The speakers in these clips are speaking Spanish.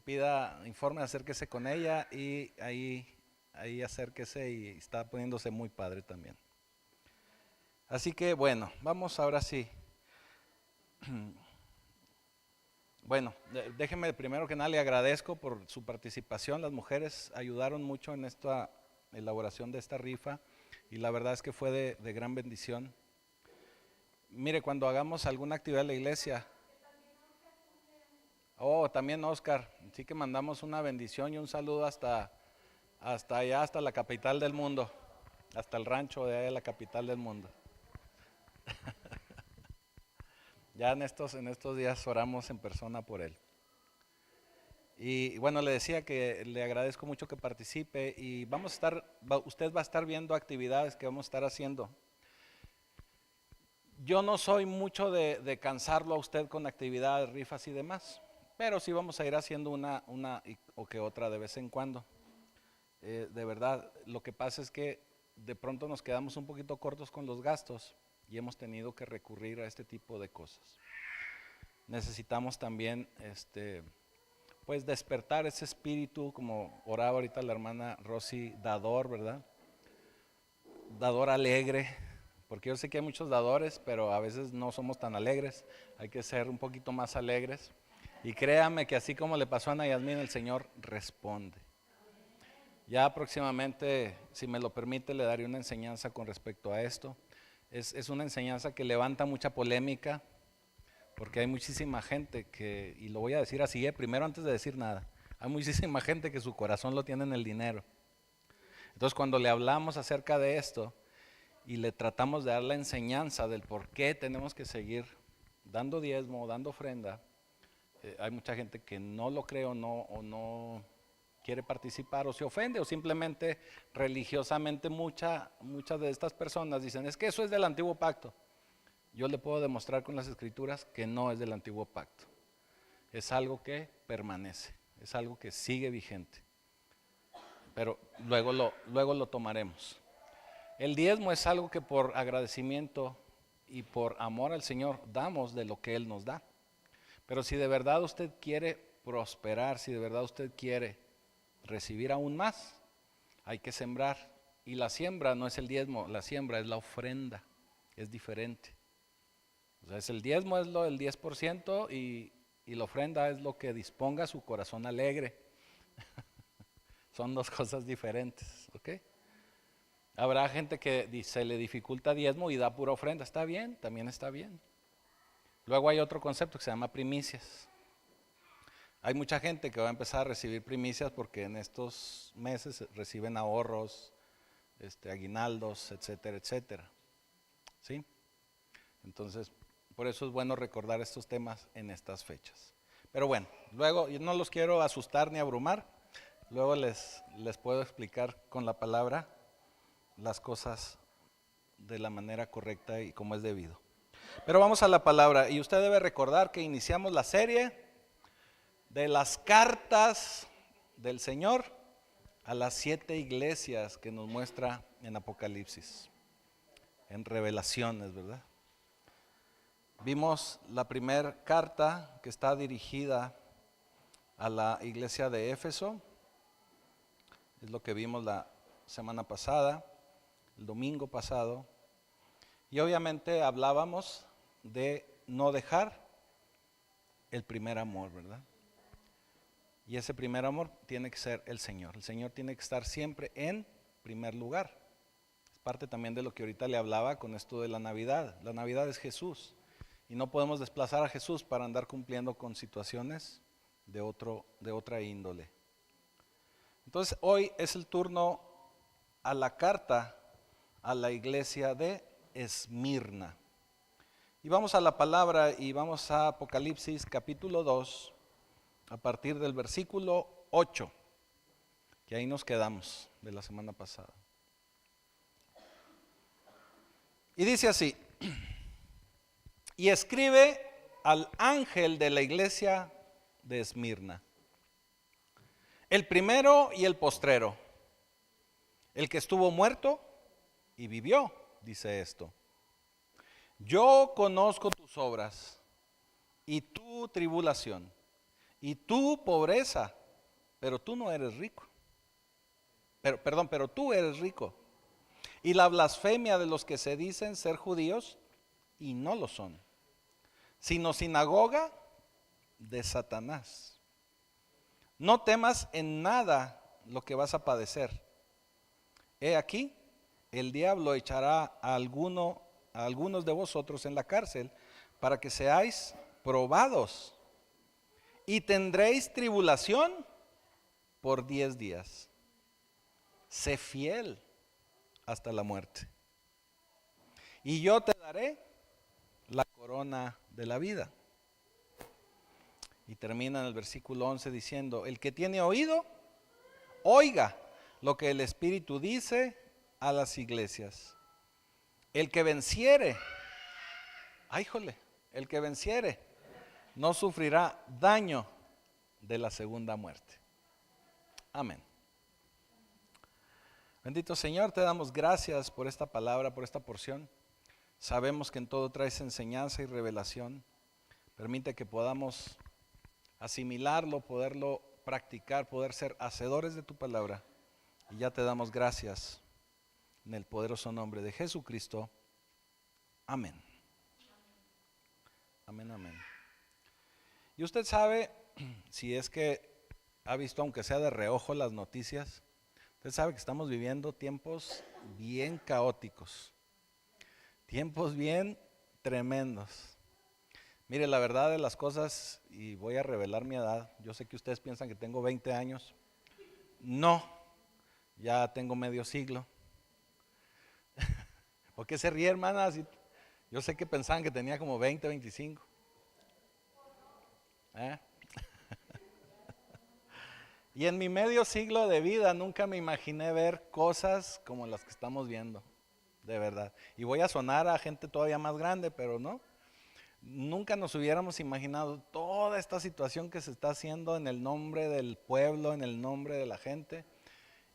pida informe, acérquese con ella y ahí acérquese y está poniéndose muy padre también. Así que bueno, vamos ahora sí. Bueno, déjenme primero que nada le agradezco por su participación. Las mujeres ayudaron mucho en esta elaboración de esta rifa y la verdad es que fue de gran bendición. Mire, cuando hagamos alguna actividad en la iglesia, también Oscar, sí que mandamos una bendición y un saludo hasta allá, hasta la capital del mundo, hasta el rancho de allá, la capital del mundo. Ya en estos días oramos en persona por él. Y bueno, le decía que le agradezco mucho que participe y usted va a estar viendo actividades que vamos a estar haciendo. Yo no soy mucho de cansarlo a usted con actividades, rifas y demás, pero sí vamos a ir haciendo una o que otra de vez en cuando. De verdad, lo que pasa es que de pronto nos quedamos un poquito cortos con los gastos y hemos tenido que recurrir a este tipo de cosas. Necesitamos también pues despertar ese espíritu, como oraba ahorita la hermana Rosy, dador, ¿verdad? Dador alegre, porque yo sé que hay muchos dadores, pero a veces no somos tan alegres, hay que ser un poquito más alegres. Y créame que así como le pasó a Ana Yasmín, el Señor responde. Ya próximamente, si me lo permite, le daré una enseñanza con respecto a esto. Es una enseñanza que levanta mucha polémica, porque hay muchísima gente que, y lo voy a decir así, primero antes de decir nada, hay muchísima gente que su corazón lo tiene en el dinero. Entonces cuando le hablamos acerca de esto y le tratamos de dar la enseñanza del por qué tenemos que seguir dando diezmo, dando ofrenda, hay mucha gente que no lo cree o no quiere participar o se ofende o simplemente religiosamente muchas de estas personas dicen, es que eso es del antiguo pacto. Yo le puedo demostrar con las escrituras que no es del antiguo pacto. Es algo que permanece, es algo que sigue vigente. Pero luego lo tomaremos. El diezmo es algo que por agradecimiento y por amor al Señor damos de lo que Él nos da. Pero si de verdad usted quiere prosperar, si de verdad usted quiere recibir aún más, hay que sembrar. Y la siembra no es el diezmo, la siembra es la ofrenda, es diferente. O sea, el diezmo es lo del 10% y la ofrenda es lo que disponga su corazón alegre. Son dos cosas diferentes, ¿ok? Habrá gente que se le dificulta diezmo y da pura ofrenda, está bien, también está bien. Luego hay otro concepto que se llama primicias. Hay mucha gente que va a empezar a recibir primicias porque en estos meses reciben ahorros, aguinaldos, etcétera, etcétera. ¿Sí? Entonces, por eso es bueno recordar estos temas en estas fechas. Pero bueno, luego yo no los quiero asustar ni abrumar. Luego les puedo explicar con la palabra las cosas de la manera correcta y como es debido. Pero vamos a la palabra y usted debe recordar que iniciamos la serie de las cartas del Señor a las 7 iglesias que nos muestra en Apocalipsis, en Revelaciones, ¿verdad? Vimos la primera carta que está dirigida a la iglesia de Éfeso, es lo que vimos la semana pasada, el domingo pasado, y obviamente hablábamos de no dejar el primer amor, ¿verdad? Y ese primer amor tiene que ser el Señor tiene que estar siempre en primer lugar. Es parte también de lo que ahorita le hablaba con esto de la Navidad es Jesús. Y no podemos desplazar a Jesús para andar cumpliendo con situaciones de otra índole. Entonces hoy es el turno a la carta a la iglesia de Esmirna. Y vamos a la palabra y vamos a Apocalipsis capítulo 2, a partir del versículo 8, que ahí nos quedamos de la semana pasada. Y dice así: y escribe al ángel de la iglesia de Esmirna, el primero y el postrero, el que estuvo muerto y vivió, dice esto. Yo conozco tus obras y tu tribulación Y tú pobreza, pero tú no eres rico. Pero tú eres rico. Y la blasfemia de los que se dicen ser judíos y no lo son, sino sinagoga de Satanás. No temas en nada lo que vas a padecer. He aquí, el diablo echará a algunos de vosotros en la cárcel para que seáis probados y tendréis tribulación por 10 días. Sé fiel hasta la muerte, y yo te daré la corona de la vida. Y termina en el versículo 11 diciendo: el que tiene oído, oiga lo que el Espíritu dice a las iglesias. El que venciere, el que venciere no sufrirá daño de la segunda muerte. Amén. Bendito Señor, te damos gracias por esta palabra, por esta porción. Sabemos que en todo traes enseñanza y revelación. Permite que podamos asimilarlo, poderlo practicar, poder ser hacedores de tu palabra. Y ya te damos gracias en el poderoso nombre de Jesucristo. Amén. Amén, amén. Y usted sabe, si es que ha visto, aunque sea de reojo, las noticias, usted sabe que estamos viviendo tiempos bien caóticos, tiempos bien tremendos. Mire, la verdad de las cosas, y voy a revelar mi edad, yo sé que ustedes piensan que tengo 20 años, no, ya tengo medio siglo. ¿Por qué se ríe, hermanas? Yo sé que pensaban que tenía como 20, 25. Y en mi medio siglo de vida nunca me imaginé ver cosas como las que estamos viendo, de verdad. Y voy a sonar a gente todavía más grande, pero no. Nunca nos hubiéramos imaginado toda esta situación que se está haciendo en el nombre del pueblo, en el nombre de la gente.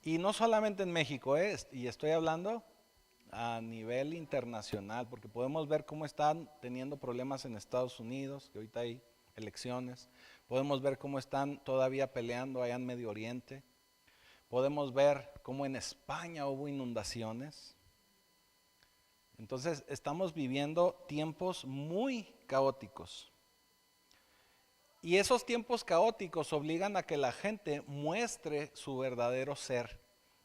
Y no solamente en México, y estoy hablando a nivel internacional, porque podemos ver cómo están teniendo problemas en Estados Unidos, que ahorita hay elecciones. Podemos ver cómo están todavía peleando allá en Medio Oriente. Podemos ver cómo en España hubo inundaciones. Entonces estamos viviendo tiempos muy caóticos. Y esos tiempos caóticos obligan a que la gente muestre su verdadero ser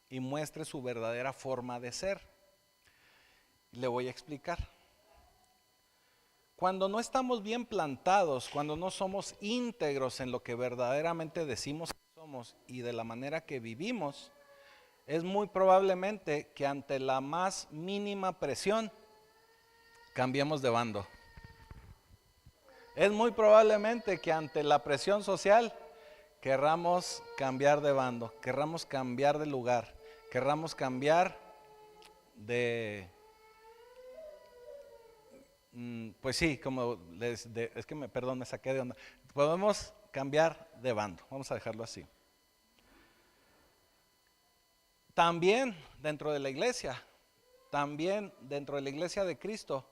y muestre su verdadera forma de ser. Le voy a explicar. Cuando no estamos bien plantados, cuando no somos íntegros en lo que verdaderamente decimos que somos y de la manera que vivimos, es muy probablemente que ante la más mínima presión cambiemos de bando. Es muy probablemente que ante la presión social querramos cambiar de bando, querramos cambiar de lugar, querramos cambiar pues sí, como es que me saqué de onda. Podemos cambiar de bando, vamos a dejarlo así. También dentro de la iglesia de Cristo,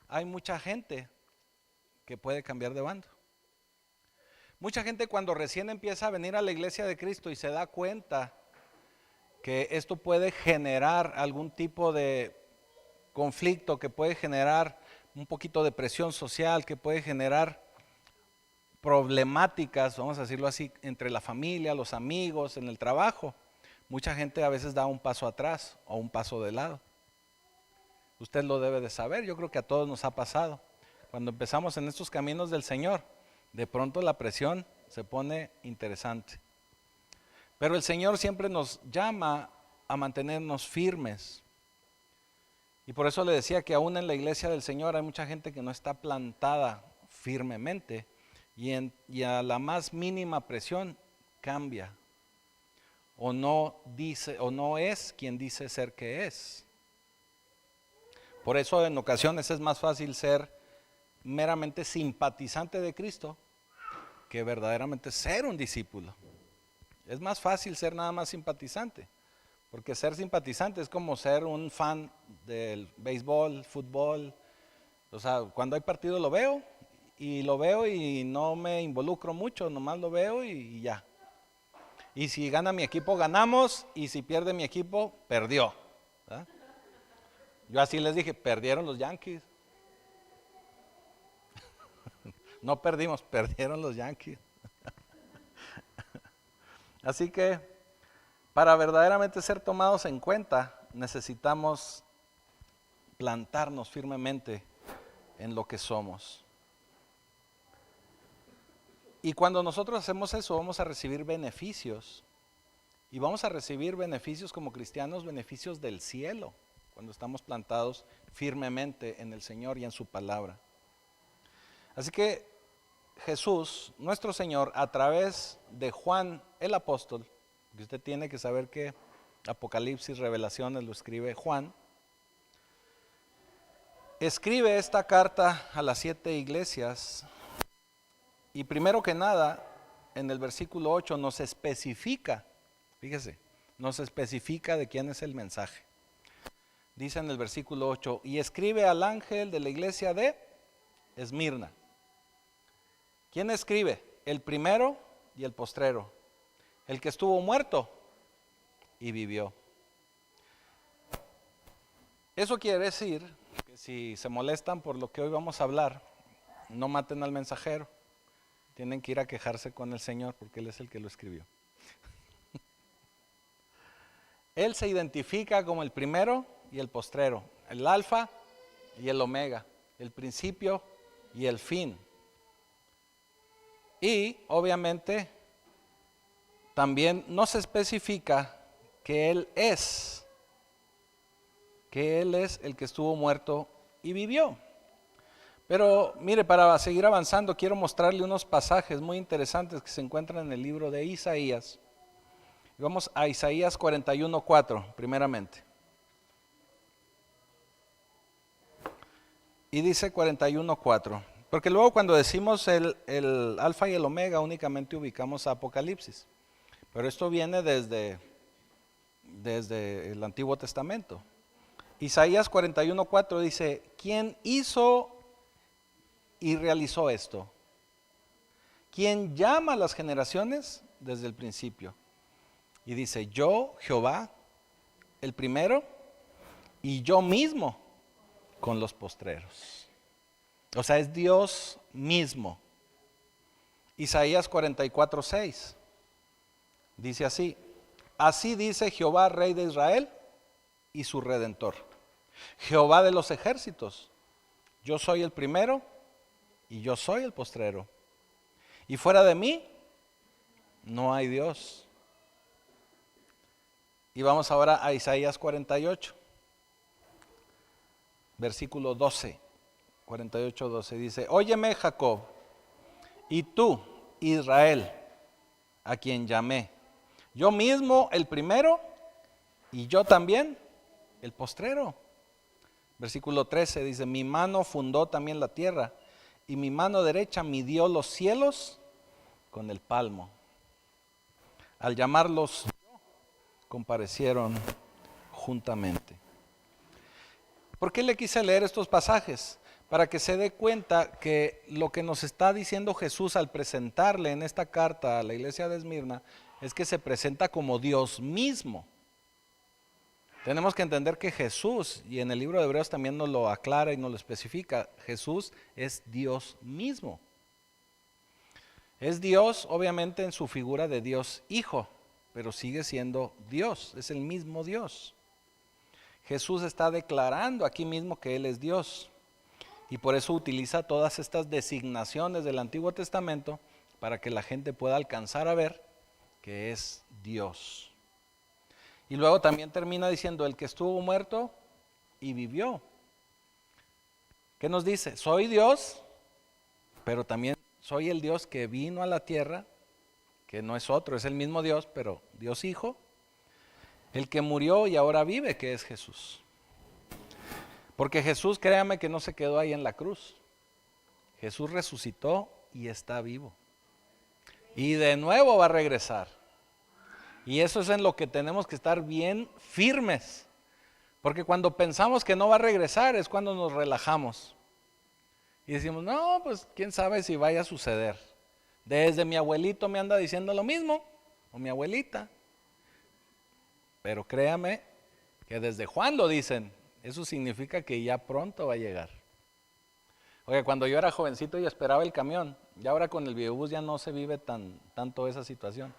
hay mucha gente que puede cambiar de bando. Mucha gente cuando recién empieza a venir a la iglesia de Cristo y se da cuenta que esto puede generar algún tipo de conflicto, que puede generar un poquito de presión social, que puede generar problemáticas, vamos a decirlo así, entre la familia, los amigos, en el trabajo. Mucha gente a veces da un paso atrás o un paso de lado. Usted lo debe de saber, yo creo que a todos nos ha pasado. Cuando empezamos en estos caminos del Señor, de pronto la presión se pone interesante. Pero el Señor siempre nos llama a mantenernos firmes. Y por eso le decía que aún en la iglesia del Señor hay mucha gente que no está plantada firmemente y a la más mínima presión cambia. O no es quien dice ser que es. Por eso en ocasiones es más fácil ser meramente simpatizante de Cristo que verdaderamente ser un discípulo. Es más fácil ser nada más simpatizante, porque ser simpatizante es como ser un fan del béisbol, fútbol. O sea, cuando hay partido lo veo y lo veo y no me involucro mucho, nomás lo veo y ya. Y si gana mi equipo, ganamos, y si pierde mi equipo, perdió. ¿Verdad? Yo así les dije, perdieron los Yankees. No perdimos, perdieron los Yankees. Así que para verdaderamente ser tomados en cuenta, necesitamos plantarnos firmemente en lo que somos. Y cuando nosotros hacemos eso, vamos a recibir beneficios. Y vamos a recibir beneficios como cristianos, beneficios del cielo, cuando estamos plantados firmemente en el Señor y en su palabra. Así que Jesús, nuestro Señor, a través de Juan el apóstol, que usted tiene que saber que Apocalipsis, Revelaciones lo escribe Juan, escribe esta carta a las 7 iglesias. Y primero que nada, en el versículo 8 nos especifica, fíjese, nos especifica de quién es el mensaje. Dice en el versículo 8, y escribe al ángel de la iglesia de Esmirna. ¿Quién escribe? El primero y el postrero, el que estuvo muerto y vivió. Eso quiere decir que si se molestan por lo que hoy vamos a hablar, no maten al mensajero. Tienen que ir a quejarse con el Señor porque Él es el que lo escribió. Él se identifica como el primero y el postrero, el alfa y el omega, el principio y el fin. Y obviamente también nos especifica que Él es el que estuvo muerto y vivió. Pero mire, para seguir avanzando, quiero mostrarle unos pasajes muy interesantes que se encuentran en el libro de Isaías. Vamos a Isaías 41:4, primeramente. Y dice 41:4, porque luego cuando decimos el alfa y el omega únicamente ubicamos a Apocalipsis, pero esto viene desde el Antiguo Testamento. Isaías 41:4 dice, ¿quién hizo y realizó esto? ¿Quién llama a las generaciones desde el principio? Y dice, yo, Jehová, el primero, y yo mismo con los postreros. O sea, es Dios mismo. Isaías 44:6 dice así, así dice Jehová, Rey de Israel y su Redentor, Jehová de los ejércitos, yo soy el primero y yo soy el postrero, y fuera de mí no hay Dios. Y vamos ahora a Isaías 48, versículo 12, 48:12, dice, óyeme Jacob, y tú, Israel, a quien llamé, yo mismo el primero, y yo también el postrero. Versículo 13 dice, mi mano fundó también la tierra, y mi mano derecha midió los cielos con el palmo. Al llamarlos, comparecieron juntamente. ¿Por qué le quise leer estos pasajes? Para que se dé cuenta que lo que nos está diciendo Jesús al presentarle en esta carta a la iglesia de Esmirna es que se presenta como Dios mismo. Tenemos que entender que Jesús, y en el libro de Hebreos también nos lo aclara y nos lo especifica, Jesús es Dios mismo. Es Dios obviamente en su figura de Dios Hijo, pero sigue siendo Dios, es el mismo Dios. Jesús está declarando aquí mismo que Él es Dios, y por eso utiliza todas estas designaciones del Antiguo Testamento para que la gente pueda alcanzar a ver que es Dios. Y luego también termina diciendo, el que estuvo muerto y vivió. ¿Qué nos dice? Soy Dios, pero también soy el Dios que vino a la tierra, que no es otro, es el mismo Dios, pero Dios Hijo, el que murió y ahora vive, que es Jesús. Porque Jesús, créame que no se quedó ahí en la cruz. Jesús resucitó y está vivo. Y de nuevo va a regresar. Y eso es en lo que tenemos que estar bien firmes. Porque cuando pensamos que no va a regresar es cuando nos relajamos. Y decimos, no, pues quién sabe si vaya a suceder. Desde mi abuelito me anda diciendo lo mismo, o mi abuelita. Pero créame que desde Juan lo dicen. Eso significa que ya pronto va a llegar. Oye, cuando yo era jovencito y esperaba el camión, y ahora con el videobús ya no se vive tanto esa situación.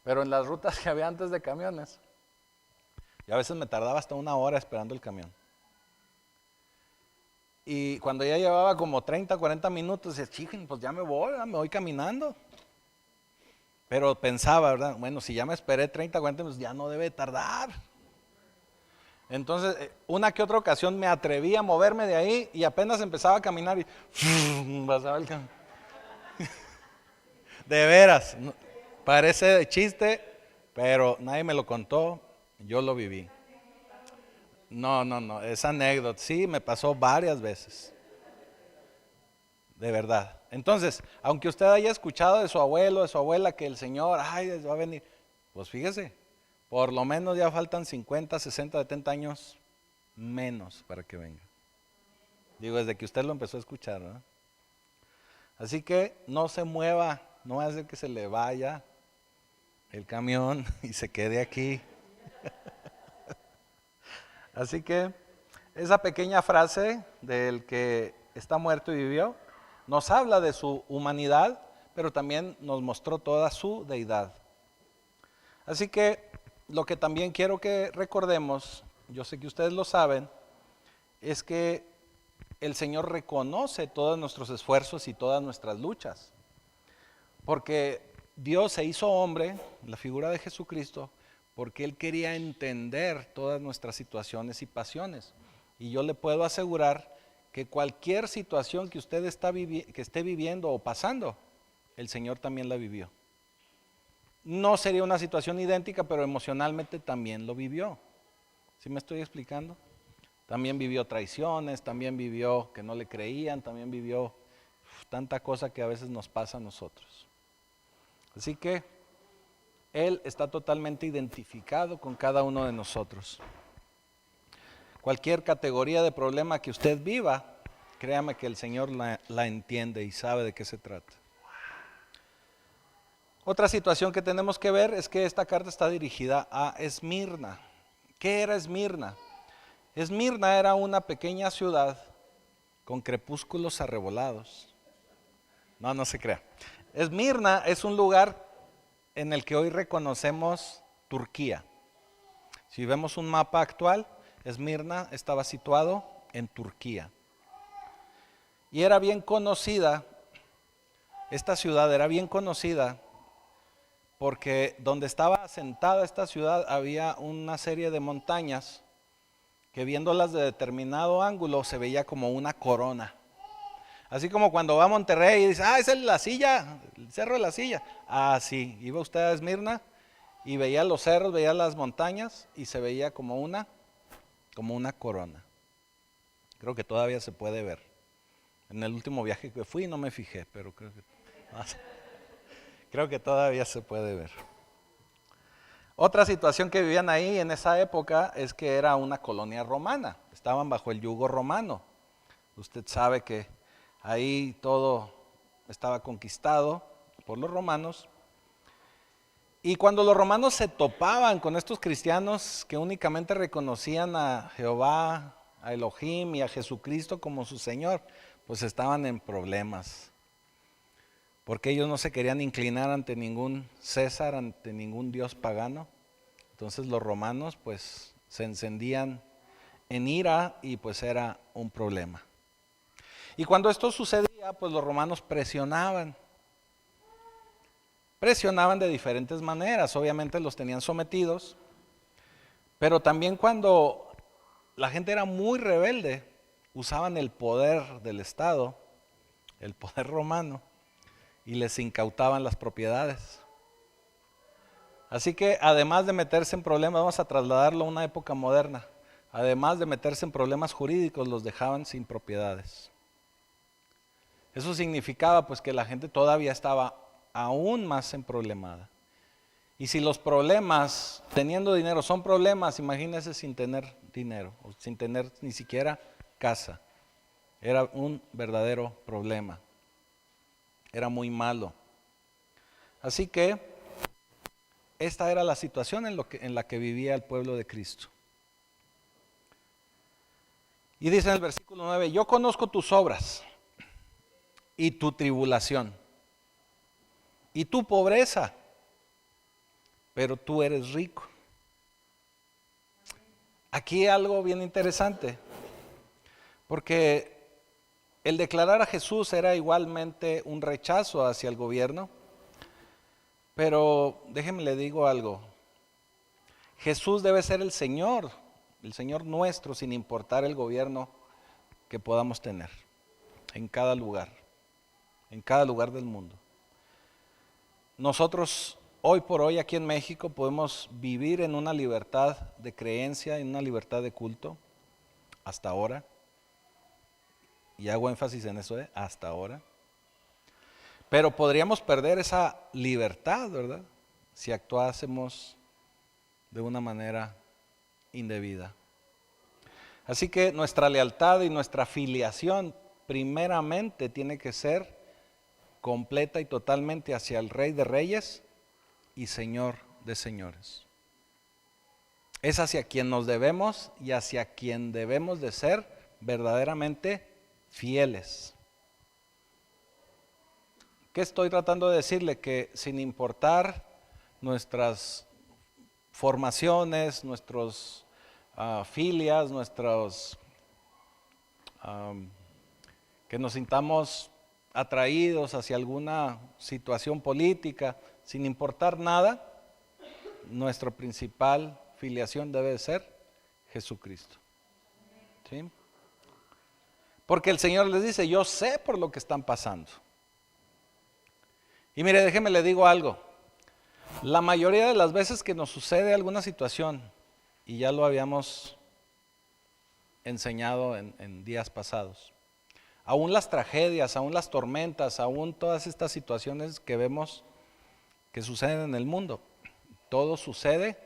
Pero en las rutas que había antes de camiones, y a veces me tardaba hasta 1 hora esperando el camión. Y cuando ya llevaba como 30, 40 minutos, decía, chiquen, pues ya me voy caminando. Pero pensaba, ¿verdad? Bueno, si ya me esperé 30, 40 minutos, ya no debe tardar. Entonces, una que otra ocasión me atreví a moverme de ahí y apenas empezaba a caminar y pasaba el camión. De veras, parece de chiste, pero nadie me lo contó, yo lo viví. No, es anécdota, sí, me pasó varias veces, de verdad. Entonces, aunque usted haya escuchado de su abuelo, de su abuela, que el Señor, ay, va a venir, pues fíjese, por lo menos ya faltan 50, 60, 70 años menos para que venga. Digo, desde que usted lo empezó a escuchar, ¿no? Así que no se mueva, no hace que se le vaya el camión y se quede aquí. Así que esa pequeña frase del que está muerto y vivió nos habla de su humanidad, pero también nos mostró toda su deidad. Así que lo que también quiero que recordemos, yo sé que ustedes lo saben, es que el Señor reconoce todos nuestros esfuerzos y todas nuestras luchas. Porque Dios se hizo hombre, la figura de Jesucristo, porque Él quería entender todas nuestras situaciones y pasiones. Y yo le puedo asegurar que cualquier situación que usted que esté viviendo o pasando, el Señor también la vivió. No sería una situación idéntica, pero emocionalmente también lo vivió. ¿Sí me estoy explicando? También vivió traiciones, también vivió que no le creían, también vivió tanta cosa que a veces nos pasa a nosotros. Así que Él está totalmente identificado con cada uno de nosotros. Cualquier categoría de problema que usted viva, créame que el Señor la entiende y sabe de qué se trata. Otra situación que tenemos que ver es que esta carta está dirigida a Esmirna. ¿Qué era Esmirna? Esmirna era una pequeña ciudad con crepúsculos arrebolados. No se crea. Esmirna es un lugar en el que hoy reconocemos Turquía. Si vemos un mapa actual, Esmirna estaba situado en Turquía. Y era bien conocida, esta ciudad era bien conocida porque donde estaba asentada esta ciudad había una serie de montañas que viéndolas de determinado ángulo se veía como una corona. Así como cuando va a Monterrey y dice, esa es la Silla, el Cerro de la Silla. Sí, iba usted a Esmirna y veía los cerros, veía las montañas y se veía como una corona. Creo que todavía se puede ver. En el último viaje que fui no me fijé, pero creo que todavía se puede ver. Otra situación que vivían ahí en esa época es que era una colonia romana, estaban bajo el yugo romano. Usted sabe que ahí todo estaba conquistado por los romanos. Y cuando los romanos se topaban con estos cristianos que únicamente reconocían a Jehová, a Elohim y a Jesucristo como su Señor, pues estaban en problemas. Porque ellos no se querían inclinar ante ningún César, ante ningún dios pagano. Entonces los romanos pues se encendían en ira y pues era un problema. Y cuando esto sucedía, pues los romanos presionaban de diferentes maneras. Obviamente los tenían sometidos, pero también cuando la gente era muy rebelde, usaban el poder del Estado, el poder romano, y les incautaban las propiedades. Así que además de meterse en problemas, vamos a trasladarlo a una época moderna, además de meterse en problemas jurídicos, los dejaban sin propiedades. Eso significaba pues que la gente todavía estaba aún más emproblemada. Y si los problemas, teniendo dinero, son problemas, imagínense sin tener dinero, o sin tener ni siquiera casa. Era un verdadero problema. Era muy malo. Así que esta era la situación en la que vivía el pueblo de Cristo. Y dice en el versículo 9, yo conozco tus obras y tu tribulación y tu pobreza, pero tú eres rico. Aquí algo bien interesante, porque el declarar a Jesús era igualmente un rechazo hacia el gobierno, pero déjenme le digo algo, Jesús debe ser el Señor nuestro, sin importar el gobierno que podamos tener, en cada lugar del mundo. Nosotros hoy por hoy aquí en México podemos vivir en una libertad de creencia, en una libertad de culto, hasta ahora, y hago énfasis en eso, hasta ahora. Pero podríamos perder esa libertad, ¿verdad? Si actuásemos de una manera indebida. Así que nuestra lealtad y nuestra filiación primeramente tiene que ser completa y totalmente hacia el Rey de Reyes y Señor de Señores. Es hacia quien nos debemos y hacia quien debemos de ser verdaderamente fieles. ¿Qué estoy tratando de decirle? Que sin importar nuestras formaciones, nuestros filias, que nos sintamos atraídos hacia alguna situación política, sin importar nada, nuestra principal filiación debe ser Jesucristo. ¿Sí? Porque el Señor les dice, yo sé por lo que están pasando. Y mire, déjeme le digo algo. La mayoría de las veces que nos sucede alguna situación, y ya lo habíamos enseñado en días pasados, aún las tragedias, aún las tormentas, aún todas estas situaciones que vemos que suceden en el mundo, todo sucede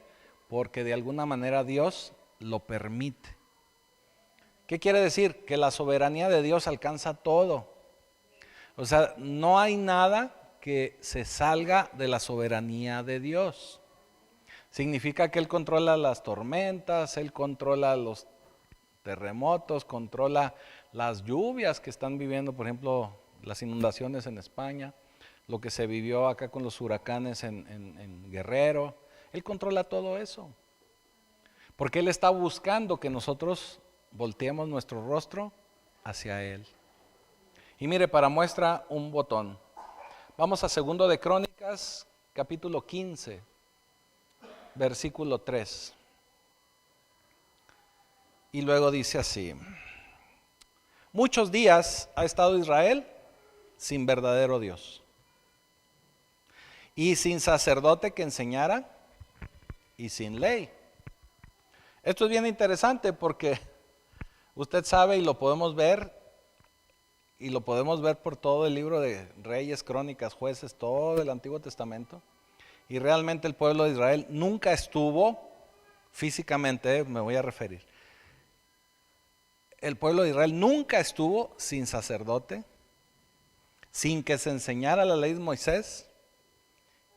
porque de alguna manera Dios lo permite. ¿Qué quiere decir? Que la soberanía de Dios alcanza todo. O sea, no hay nada que se salga de la soberanía de Dios. Significa que Él controla las tormentas, Él controla los terremotos, controla las lluvias que están viviendo, por ejemplo, las inundaciones en España, lo que se vivió acá con los huracanes en Guerrero. Él controla todo eso, porque Él está buscando que nosotros volteemos nuestro rostro hacia Él. Y mire, para muestra un botón. Vamos a 2 de Crónicas, capítulo 15, versículo 3. Y luego dice así: muchos días ha estado Israel sin verdadero Dios y sin sacerdote que enseñara y sin ley. Esto es bien interesante porque usted sabe y lo podemos ver por todo el libro de Reyes, Crónicas, Jueces, todo el Antiguo Testamento. Y realmente el pueblo de Israel nunca estuvo físicamente, me voy a referir. El pueblo de Israel nunca estuvo sin sacerdote, sin que se enseñara la ley de Moisés.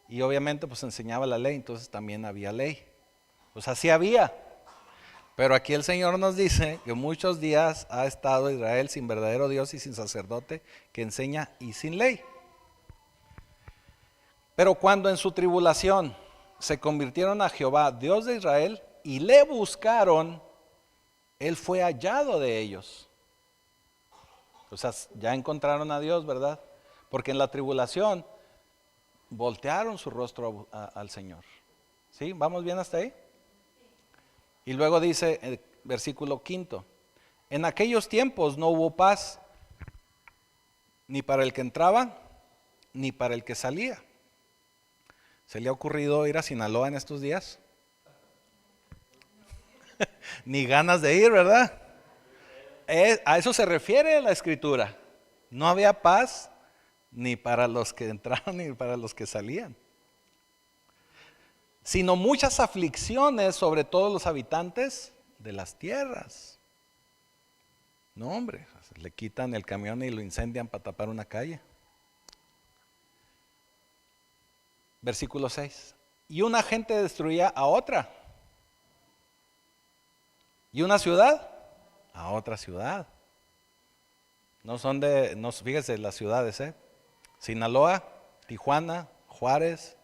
Y obviamente pues enseñaba la ley, entonces también había ley. Pues así había. Pero aquí el Señor nos dice que muchos días ha estado Israel sin verdadero Dios y sin sacerdote que enseña y sin ley. Pero cuando en su tribulación se convirtieron a Jehová, Dios de Israel, y le buscaron, Él fue hallado de ellos. O sea, ya encontraron a Dios, ¿verdad? Porque en la tribulación voltearon su rostro al Señor. ¿Sí? ¿Vamos bien hasta ahí? Y luego dice el versículo 5: en aquellos tiempos no hubo paz, ni para el que entraba, ni para el que salía. ¿Se le ha ocurrido ir a Sinaloa en estos días? Ni ganas de ir, ¿verdad? A eso se refiere la Escritura. No había paz ni para los que entraban ni para los que salían, sino muchas aflicciones sobre todos los habitantes de las tierras. No, hombre, le quitan el camión y lo incendian para tapar una calle. Versículo 6. Y una gente destruía a otra. Y una ciudad a otra ciudad. No son de, no, fíjese las ciudades, Sinaloa, Tijuana, Juárez.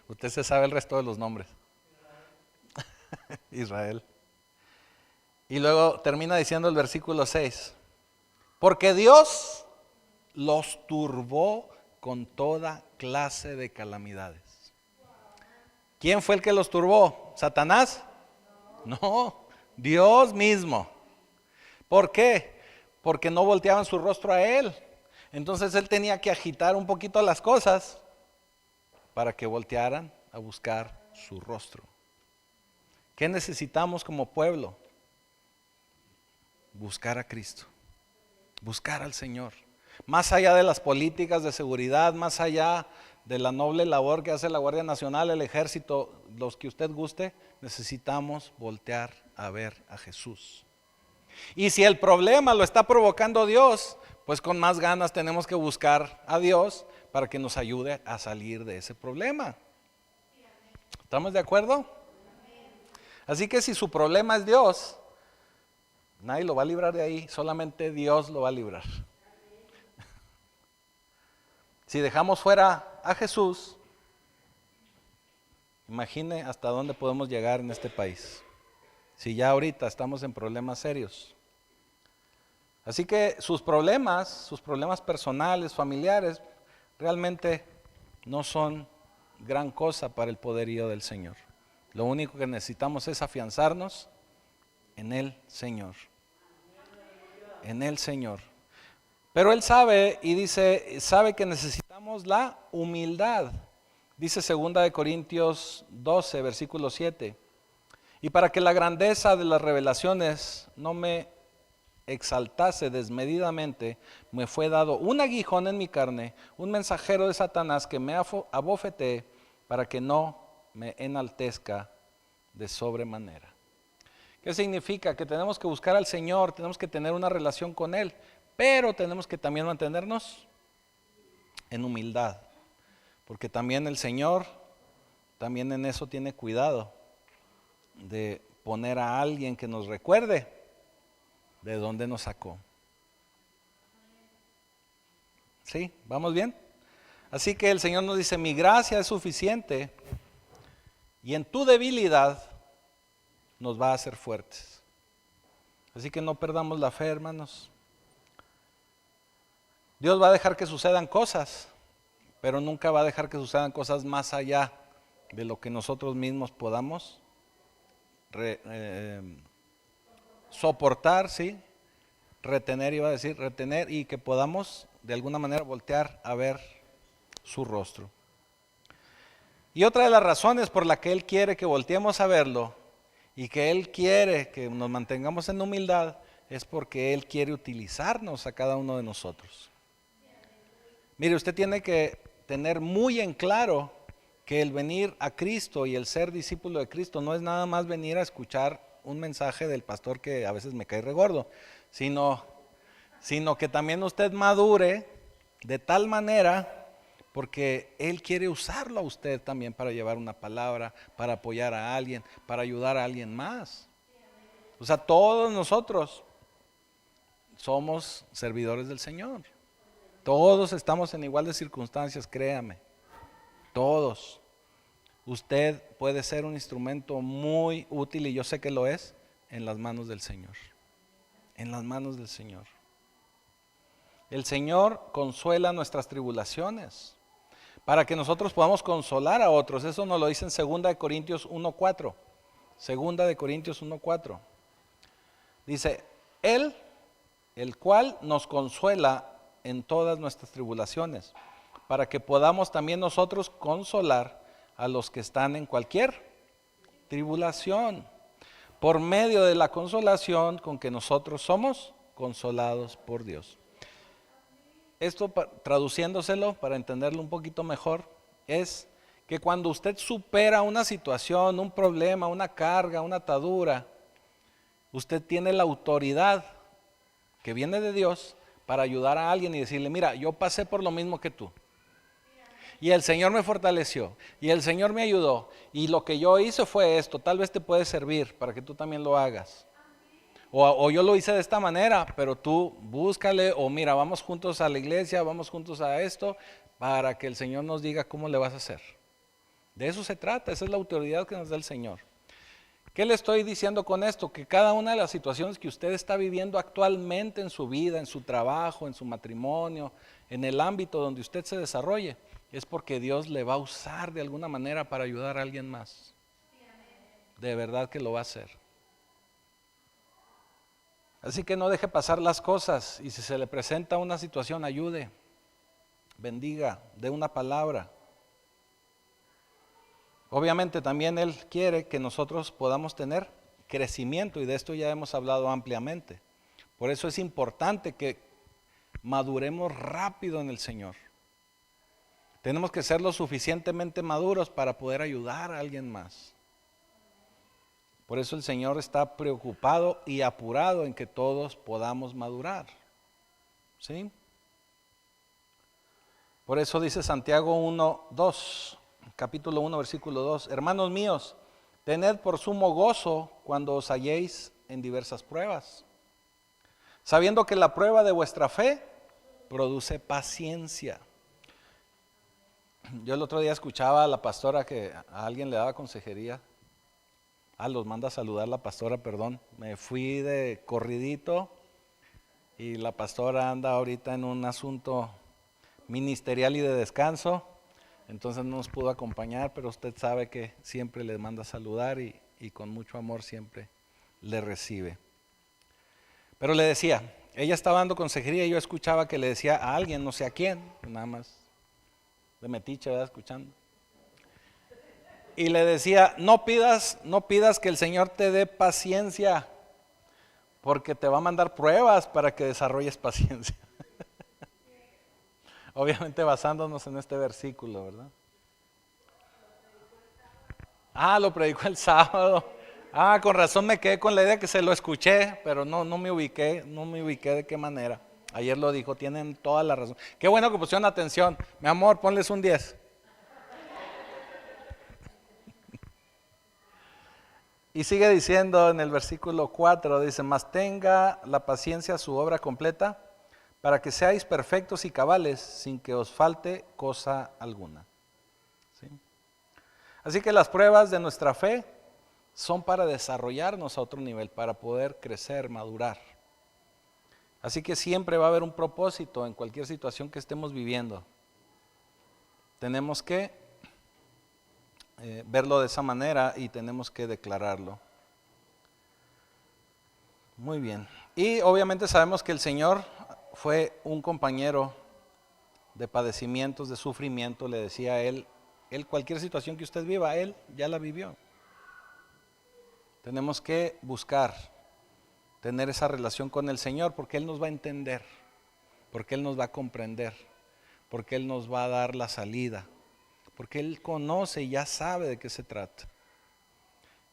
Usted se sabe el resto de los nombres. Israel. Y luego termina diciendo el versículo 6. Porque Dios los turbó con toda clase de calamidades. ¿Quién fue el que los turbó? ¿Satanás? No, Dios mismo. ¿Por qué? Porque no volteaban su rostro a Él. Entonces Él tenía que agitar un poquito las cosas para que voltearan a buscar su rostro. ¿Qué necesitamos como pueblo? Buscar a Cristo, buscar al Señor. Más allá de las políticas de seguridad, más allá de la noble labor que hace la Guardia Nacional, el Ejército, los que usted guste, necesitamos voltear a ver a Jesús. Y si el problema lo está provocando Dios, pues con más ganas tenemos que buscar a Dios para que nos ayude a salir de ese problema. ¿Estamos de acuerdo? Así que si su problema es Dios, nadie lo va a librar de ahí, solamente Dios lo va a librar. Si dejamos fuera a Jesús, imagine hasta dónde podemos llegar en este país. Si ya ahorita estamos en problemas serios. Así que sus problemas personales, familiares, realmente no son gran cosa para el poderío del Señor. Lo único que necesitamos es afianzarnos en el Señor. En el Señor. Pero Él sabe y dice, sabe que necesitamos la humildad. Dice 2 Corintios 12, versículo 7. Y para que la grandeza de las revelaciones no me exaltase desmedidamente, me fue dado un aguijón en mi carne, un mensajero de Satanás que me abofeté para que no me enaltezca de sobremanera. ¿Qué significa? Que tenemos que buscar al Señor, tenemos que tener una relación con Él, pero tenemos que también mantenernos en humildad, porque también el Señor, también en eso tiene cuidado de poner a alguien que nos recuerde de dónde nos sacó. ¿Sí? ¿Vamos bien? Así que el Señor nos dice, mi gracia es suficiente y en tu debilidad nos va a hacer fuertes. Así que no perdamos la fe, hermanos. Dios va a dejar que sucedan cosas, pero nunca va a dejar que sucedan cosas más allá de lo que nosotros mismos podamos soportar, ¿sí? Retener y que podamos de alguna manera voltear a ver su rostro. Y otra de las razones por la que Él quiere que volteemos a verlo y que Él quiere que nos mantengamos en humildad es porque Él quiere utilizarnos a cada uno de nosotros. Mire, usted tiene que tener muy en claro que el venir a Cristo y el ser discípulo de Cristo no es nada más venir a escuchar un mensaje del pastor que a veces me cae regordo, sino que también usted madure de tal manera, porque Él quiere usarlo a usted también para llevar una palabra, para apoyar a alguien, para ayudar a alguien más. O sea, todos nosotros somos servidores del Señor. Todos estamos en iguales circunstancias, créame. Todos. Usted puede ser un instrumento muy útil, y yo sé que lo es, en las manos del Señor. En las manos del Señor. El Señor consuela nuestras tribulaciones para que nosotros podamos consolar a otros. Eso nos lo dice en 2 Corintios 1:4. 2 Corintios 1:4. Dice, Él, el cual nos consuela en todas nuestras tribulaciones, para que podamos también nosotros consolar a los que están en cualquier tribulación, por medio de la consolación con que nosotros somos consolados por Dios. Esto, traduciéndoselo para entenderlo un poquito mejor, es que cuando usted supera una situación, un problema, una carga, una atadura, Usted tiene la autoridad que viene de Dios para ayudar a alguien y decirle, mira, yo pasé por lo mismo que tú. Y el Señor me fortaleció, y el Señor me ayudó, y lo que yo hice fue esto, tal vez te puede servir para que tú también lo hagas. O yo lo hice de esta manera, pero tú búscale, o mira, vamos juntos a la iglesia, vamos juntos a esto, para que el Señor nos diga cómo le vas a hacer. De eso se trata, esa es la autoridad que nos da el Señor. ¿Qué le estoy diciendo con esto? Que cada una de las situaciones que usted está viviendo actualmente en su vida, en su trabajo, en su matrimonio, en el ámbito donde usted se desarrolle, es porque Dios le va a usar de alguna manera para ayudar a alguien más. De verdad que lo va a hacer. Así que no deje pasar las cosas, y si se le presenta una situación, ayude, bendiga, dé una palabra. Obviamente también Él quiere que nosotros podamos tener crecimiento, y de esto ya hemos hablado ampliamente. Por eso es importante que maduremos rápido en el Señor. Tenemos que ser lo suficientemente maduros para poder ayudar a alguien más. Por eso el Señor está preocupado y apurado en que todos podamos madurar. ¿Sí? Por eso dice Santiago 1:2, capítulo 1, versículo 2. Hermanos míos, tened por sumo gozo cuando os halléis en diversas pruebas, sabiendo que la prueba de vuestra fe produce paciencia. Yo el otro día escuchaba a la pastora que a alguien le daba consejería. Los manda a saludar la pastora, perdón. Me fui de corridito y la pastora anda ahorita en un asunto ministerial y de descanso. Entonces no nos pudo acompañar, pero usted sabe que siempre le manda a saludar y con mucho amor siempre le recibe. Pero le decía, ella estaba dando consejería y yo escuchaba que le decía a alguien, no sé a quién, nada más de metiche, ¿verdad? Escuchando. Y le decía, no pidas que el Señor te dé paciencia, porque te va a mandar pruebas para que desarrolles paciencia. Obviamente basándonos en este versículo, ¿verdad? Lo predicó el sábado. Con razón me quedé con la idea que se lo escuché, pero no me ubiqué de qué manera. Ayer lo dijo, tienen toda la razón. Qué bueno que pusieron atención. Mi amor, ponles un 10. Y sigue diciendo en el versículo 4, dice, mas tenga la paciencia su obra completa, para que seáis perfectos y cabales, sin que os falte cosa alguna. ¿Sí? Así que las pruebas de nuestra fe son para desarrollarnos a otro nivel, para poder crecer, madurar. Así que siempre va a haber un propósito en cualquier situación que estemos viviendo. Tenemos que verlo de esa manera y tenemos que declararlo. Muy bien. Y obviamente sabemos que el Señor fue un compañero de padecimientos, de sufrimiento. Le decía a él cualquier situación que usted viva, Él ya la vivió. Tenemos que buscar tener esa relación con el Señor, porque Él nos va a entender, porque Él nos va a comprender, porque Él nos va a dar la salida, porque Él conoce y ya sabe de qué se trata.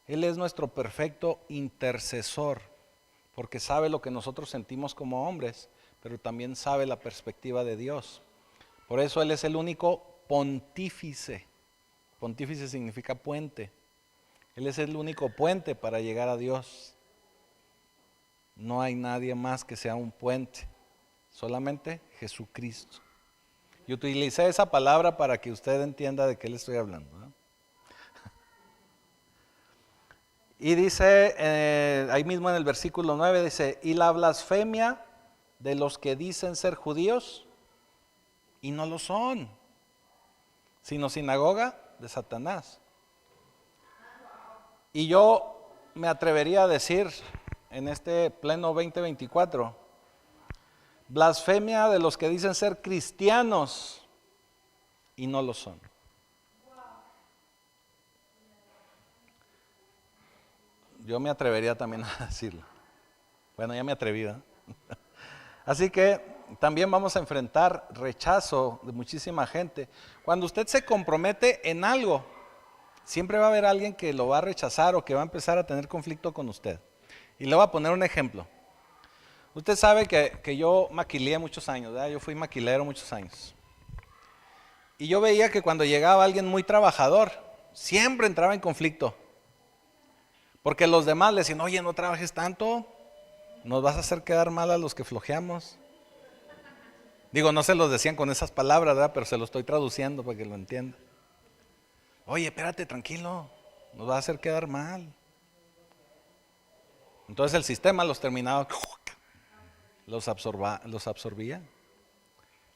Él es nuestro perfecto intercesor, porque sabe lo que nosotros sentimos como hombres, pero también sabe la perspectiva de Dios. Por eso Él es el único pontífice. Pontífice significa puente. Él es el único puente para llegar a Dios. No hay nadie más que sea un puente, solamente Jesucristo. Y utilicé esa palabra para que usted entienda de qué le estoy hablando, ¿no? Y dice, ahí mismo en el versículo 9, dice, y la blasfemia de los que dicen ser judíos y no lo son, sino sinagoga de Satanás. Y yo me atrevería a decir en este pleno 2024, blasfemia de los que dicen ser cristianos y no lo son. Yo me atrevería también a decirlo. Bueno, ya me atreví, ¿eh? Así que también vamos a enfrentar rechazo de muchísima gente. Cuando usted se compromete en algo, siempre va a haber alguien que lo va a rechazar o que va a empezar a tener conflicto con usted. Y le voy a poner un ejemplo. Usted sabe que yo maquileé muchos años, ¿verdad? Yo fui maquilero muchos años. Y yo veía que cuando llegaba alguien muy trabajador, siempre entraba en conflicto. Porque los demás le decían, oye, no trabajes tanto, nos vas a hacer quedar mal a los que flojeamos. Digo, no se los decían con esas palabras, ¿verdad? Pero se lo estoy traduciendo para que lo entienda. Oye, espérate, tranquilo, nos va a hacer quedar mal. Entonces el sistema los terminaba, los absorbía.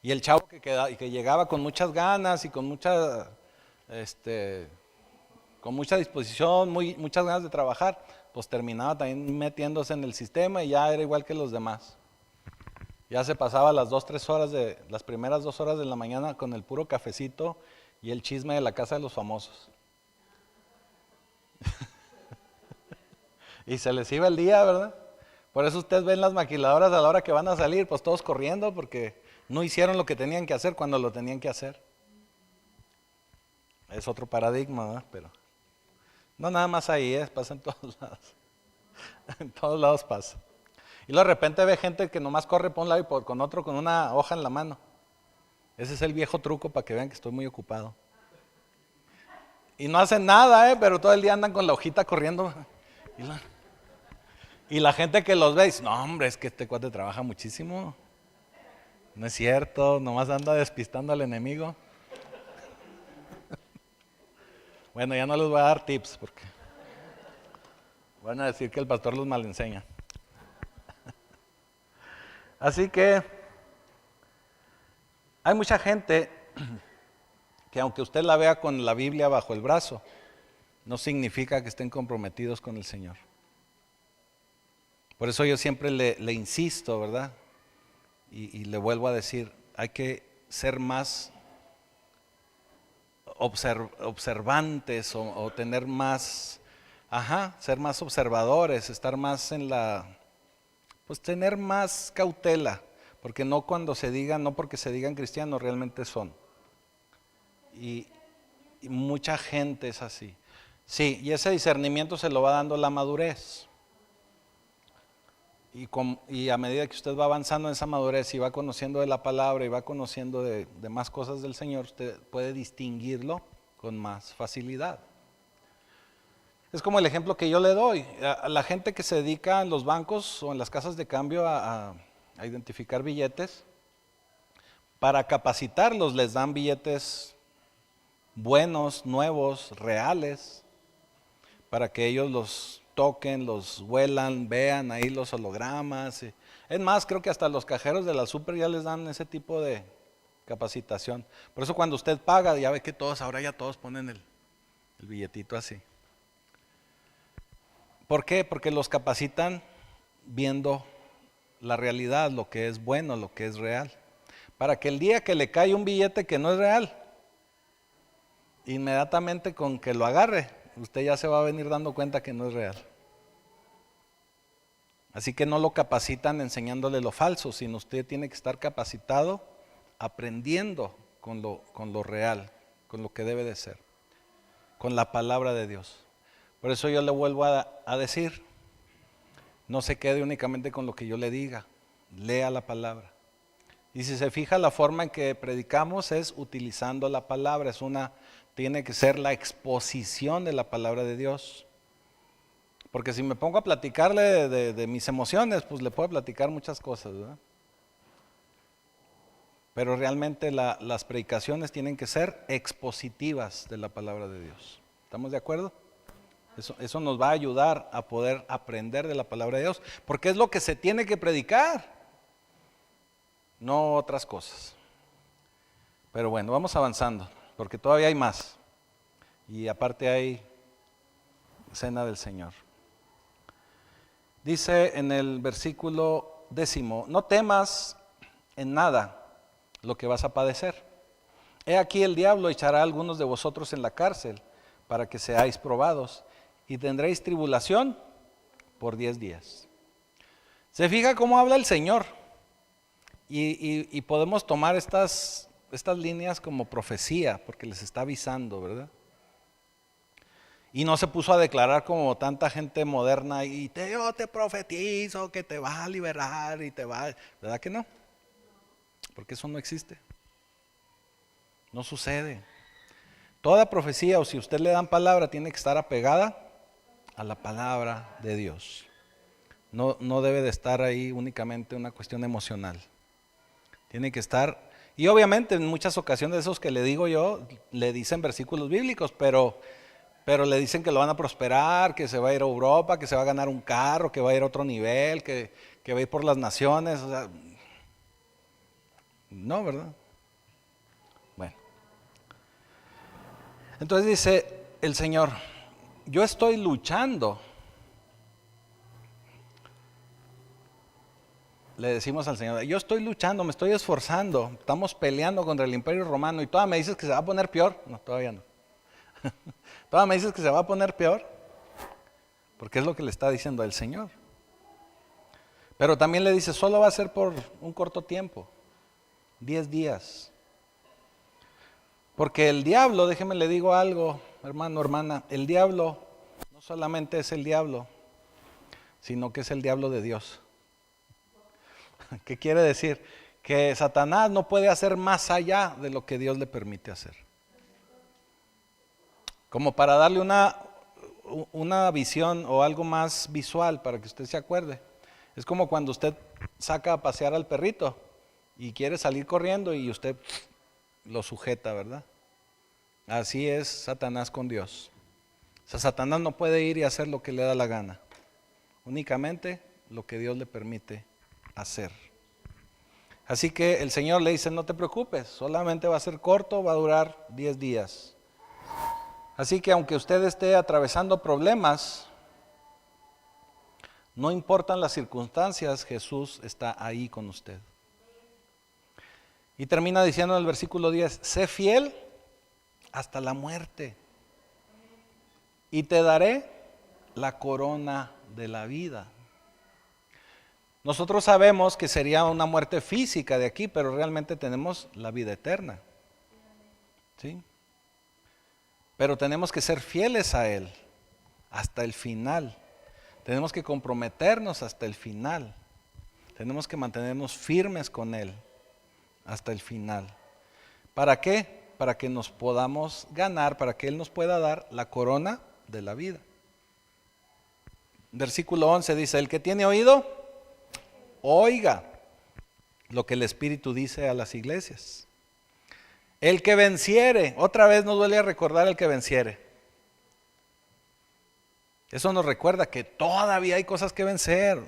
Y el chavo que llegaba con muchas ganas y con mucha disposición, muchas ganas de trabajar, pues terminaba también metiéndose en el sistema y ya era igual que los demás. Ya se pasaba las primeras 2 horas de la mañana con el puro cafecito y el chisme de la casa de los famosos. Y se les iba el día, ¿verdad? Por eso ustedes ven las maquiladoras a la hora que van a salir, pues todos corriendo porque no hicieron lo que tenían que hacer cuando lo tenían que hacer. Es otro paradigma, ¿verdad? Pero no nada más ahí, pasa en todos lados. En todos lados pasa. Y luego de repente ve gente que nomás corre por un lado y con otro con una hoja en la mano. Ese es el viejo truco para que vean que estoy muy ocupado. Y no hacen nada, pero todo el día andan con la hojita corriendo. Y la gente que los ve dice, no hombre, es que este cuate trabaja muchísimo. No es cierto, nomás anda despistando al enemigo. Bueno, ya no les voy a dar tips porque van a decir que el pastor los malenseña. Así que hay mucha gente que aunque usted la vea con la Biblia bajo el brazo, no significa que estén comprometidos con el Señor. Por eso yo siempre le insisto, ¿verdad? Y le vuelvo a decir, hay que ser más observantes o tener más, ser más observadores, estar más pues tener más cautela, porque no porque se digan cristianos realmente son. Y mucha gente es así. Sí, y ese discernimiento se lo va dando la madurez. Y a medida que usted va avanzando en esa madurez y va conociendo de la palabra y va conociendo de más cosas del Señor, usted puede distinguirlo con más facilidad. Es como el ejemplo que yo le doy. A la gente que se dedica en los bancos o en las casas de cambio a identificar billetes, para capacitarlos les dan billetes buenos, nuevos, reales, para que ellos los toquen, los huelan, vean ahí los hologramas. Es más, creo que hasta los cajeros de la super ya les dan ese tipo de capacitación. Por eso cuando usted paga, ya ve que ahora ya todos ponen el billetito así. ¿Por qué? Porque los capacitan viendo la realidad, lo que es bueno, lo que es real. Para que el día que le cae un billete que no es real, inmediatamente con que lo agarre, usted ya se va a venir dando cuenta que no es real. Así que no lo capacitan enseñándole lo falso, sino usted tiene que estar capacitado aprendiendo con lo real, con lo que debe de ser, con la palabra de Dios. Por eso yo le vuelvo a decir, no se quede únicamente con lo que yo le diga, lea la palabra. Y si se fija, la forma en que predicamos es utilizando la palabra, tiene que ser la exposición de la palabra de Dios. Porque si me pongo a platicarle de mis emociones, pues le puedo platicar muchas cosas, ¿verdad? Pero realmente las predicaciones tienen que ser expositivas de la palabra de Dios. ¿Estamos de acuerdo? Eso nos va a ayudar a poder aprender de la palabra de Dios, porque es lo que se tiene que predicar, no otras cosas. Pero bueno, vamos avanzando, porque todavía hay más. Y aparte hay cena del Señor. Dice en el versículo 10, no temas en nada lo que vas a padecer. He aquí el diablo echará a algunos de vosotros en la cárcel para que seáis probados y tendréis tribulación por 10 días. Se fija cómo habla el Señor y podemos tomar estas líneas como profecía porque les está avisando, ¿verdad? Y no se puso a declarar como tanta gente moderna y yo te profetizo que te va a liberar y te va, ¿verdad que no? Porque eso no existe. No sucede. Toda profecía, o si usted le dan palabra, tiene que estar apegada a la palabra de Dios. No debe de estar ahí únicamente una cuestión emocional. Tiene que estar, y obviamente en muchas ocasiones esos que le digo yo, le dicen versículos bíblicos, pero le dicen que lo van a prosperar, que se va a ir a Europa, que se va a ganar un carro, que va a ir a otro nivel, que va a ir por las naciones. O sea, no, ¿verdad? Bueno. Entonces dice el Señor, yo estoy luchando. Le decimos al Señor, yo estoy luchando, me estoy esforzando, estamos peleando contra el Imperio Romano y todavía me dices que se va a poner peor. No, todavía no. Todavía me dices que se va a poner peor, porque es lo que le está diciendo el Señor. Pero también le dice, solo va a ser por un corto tiempo, 10 días. Porque el diablo, déjeme le digo algo, hermano, hermana, el diablo no solamente es el diablo, sino que es el diablo de Dios. ¿Qué quiere decir? Que Satanás no puede hacer más allá de lo que Dios le permite hacer. Como para darle una visión o algo más visual para que usted se acuerde. Es como cuando usted saca a pasear al perrito y quiere salir corriendo y usted lo sujeta, ¿verdad? Así es Satanás con Dios. O sea, Satanás no puede ir y hacer lo que le da la gana. Únicamente lo que Dios le permite hacer. Así que el Señor le dice, no te preocupes, solamente va a ser corto, va a durar 10 días. Así que aunque usted esté atravesando problemas, no importan las circunstancias, Jesús está ahí con usted. Y termina diciendo en el versículo 10, sé fiel hasta la muerte y te daré la corona de la vida. Nosotros sabemos que sería una muerte física de aquí, pero realmente tenemos la vida eterna. ¿Sí? Pero tenemos que ser fieles a Él hasta el final. Tenemos que comprometernos hasta el final. Tenemos que mantenernos firmes con Él hasta el final. ¿Para qué? Para que nos podamos ganar, para que Él nos pueda dar la corona de la vida. Versículo 11 dice, el que tiene oído, oiga lo que el Espíritu dice a las iglesias. El que venciere, otra vez nos duele recordar el que venciere. Eso nos recuerda que todavía hay cosas que vencer.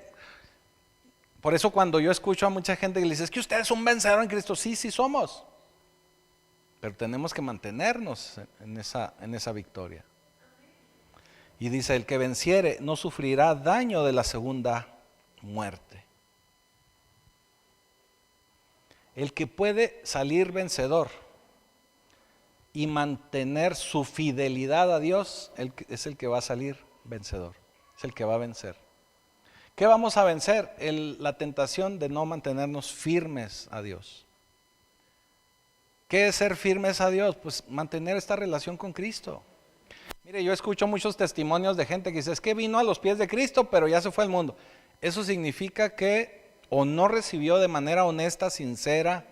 Por eso cuando yo escucho a mucha gente que le dice, es que usted es un vencedor en Cristo, sí somos. Pero tenemos que mantenernos en esa victoria. Y dice, el que venciere no sufrirá daño de la segunda muerte. El que puede salir vencedor y mantener su fidelidad a Dios es el que va a salir vencedor, es el que va a vencer. ¿Qué vamos a vencer? La tentación de no mantenernos firmes a Dios. ¿Qué es ser firmes a Dios? Pues mantener esta relación con Cristo. Mire, yo escucho muchos testimonios de gente que dice, es que vino a los pies de Cristo, pero ya se fue al mundo. Eso significa que o no recibió de manera honesta, sincera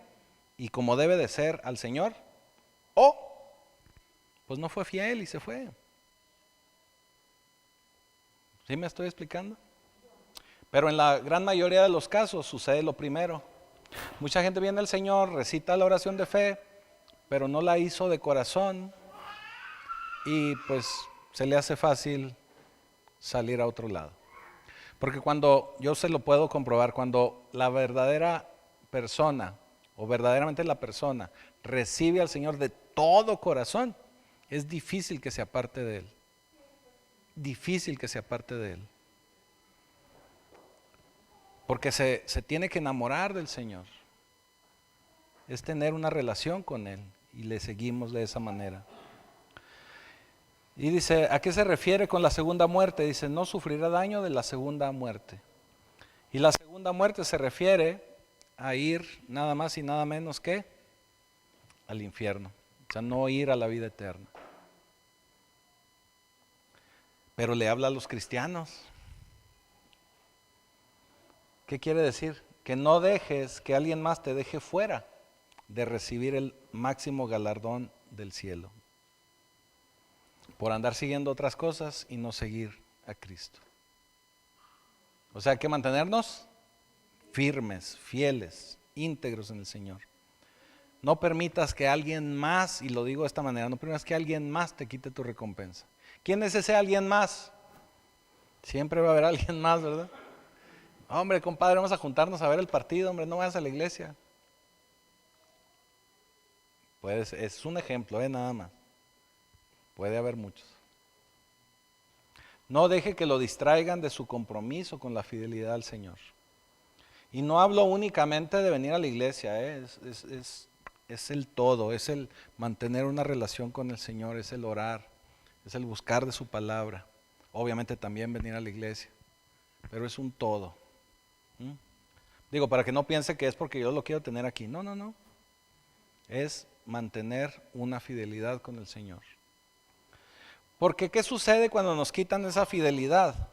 y como debe de ser al Señor, o pues no fue fiel y se fue. ¿Sí me estoy explicando? Pero en la gran mayoría de los casos sucede lo primero. Mucha gente viene al Señor, recita la oración de fe, pero no la hizo de corazón y pues se le hace fácil salir a otro lado. Porque cuando, yo se lo puedo comprobar, cuando la verdadera persona o verdaderamente la persona recibe al Señor de todo corazón, es difícil que se aparte de Él. Difícil que se aparte de Él. Porque se tiene que enamorar del Señor. Es tener una relación con Él y le seguimos de esa manera. Y dice, ¿a qué se refiere con la segunda muerte? Dice, no sufrirá daño de la segunda muerte. Y la segunda muerte se refiere a ir nada más y nada menos que al infierno. O sea, no ir a la vida eterna. pero le habla a los cristianos. ¿Qué quiere decir? Que no dejes que alguien más te deje fuera de recibir el máximo galardón del cielo, por andar siguiendo otras cosas y no seguir a Cristo. O sea, hay que mantenernos firmes, fieles, íntegros en el Señor. No permitas que alguien más, y lo digo de esta manera, no permitas que alguien más te quite tu recompensa. ¿Quién es ese alguien más? Siempre va a haber alguien más, ¿verdad? Hombre, compadre, vamos a juntarnos a ver el partido, hombre, no vayas a la iglesia. Pues es un ejemplo, nada más. Puede haber muchos. No deje que lo distraigan de su compromiso con la fidelidad al Señor. Y no hablo únicamente de venir a la iglesia, es el todo, es el mantener una relación con el Señor, es el orar, es el buscar de su palabra. Obviamente también venir a la iglesia, pero es un todo. Digo, para que no piense que es porque yo lo quiero tener aquí. No, no, no. Es mantener una fidelidad con el Señor. Porque ¿qué sucede cuando nos quitan esa fidelidad?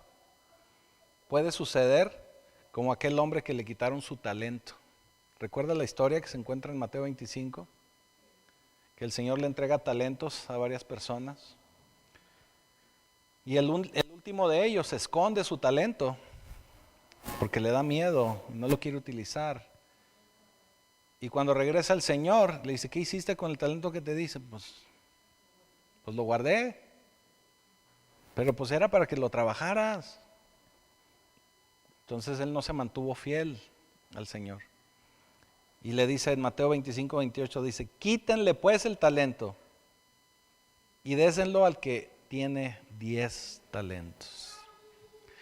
Puede suceder como aquel hombre que le quitaron su talento. ¿Recuerda la historia que se encuentra en Mateo 25? Que el Señor le entrega talentos a varias personas. Y el último de ellos esconde su talento porque le da miedo, no lo quiere utilizar. Y cuando regresa el Señor, le dice, ¿qué hiciste con el talento que te dice? Pues lo guardé. Pero pues era para que lo trabajaras. Entonces él no se mantuvo fiel al Señor. Y le dice en Mateo 25, 28, dice, quítenle pues el talento y désenlo al que tiene 10 talentos.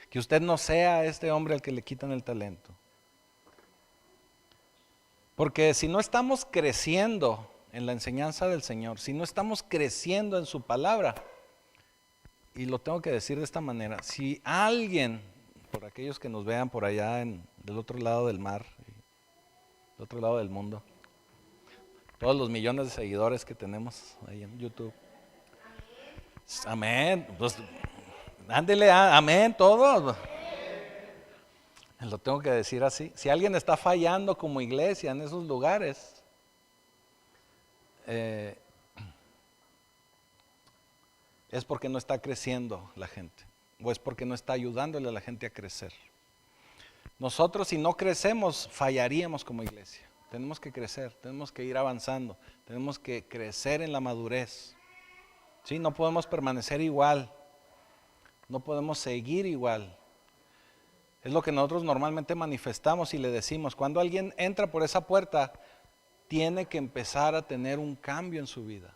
Que usted no sea este hombre al que le quitan el talento. Porque si no estamos creciendo en la enseñanza del Señor, si no estamos creciendo en su palabra, y lo tengo que decir de esta manera, si alguien, por aquellos que nos vean por allá del otro lado del mar, del otro lado del mundo, todos los millones de seguidores que tenemos ahí en YouTube, amén, pues ándele, amén, todos. Lo tengo que decir así. Si alguien está fallando como iglesia en esos lugares, es porque no está creciendo la gente, o es porque no está ayudándole a la gente a crecer. Nosotros, si no crecemos, fallaríamos como iglesia. Tenemos que crecer, tenemos que ir avanzando, tenemos que crecer en la madurez. ¿Sí? No podemos permanecer igual, no podemos seguir igual. Es lo que nosotros normalmente manifestamos y le decimos. Cuando alguien entra por esa puerta, tiene que empezar a tener un cambio en su vida.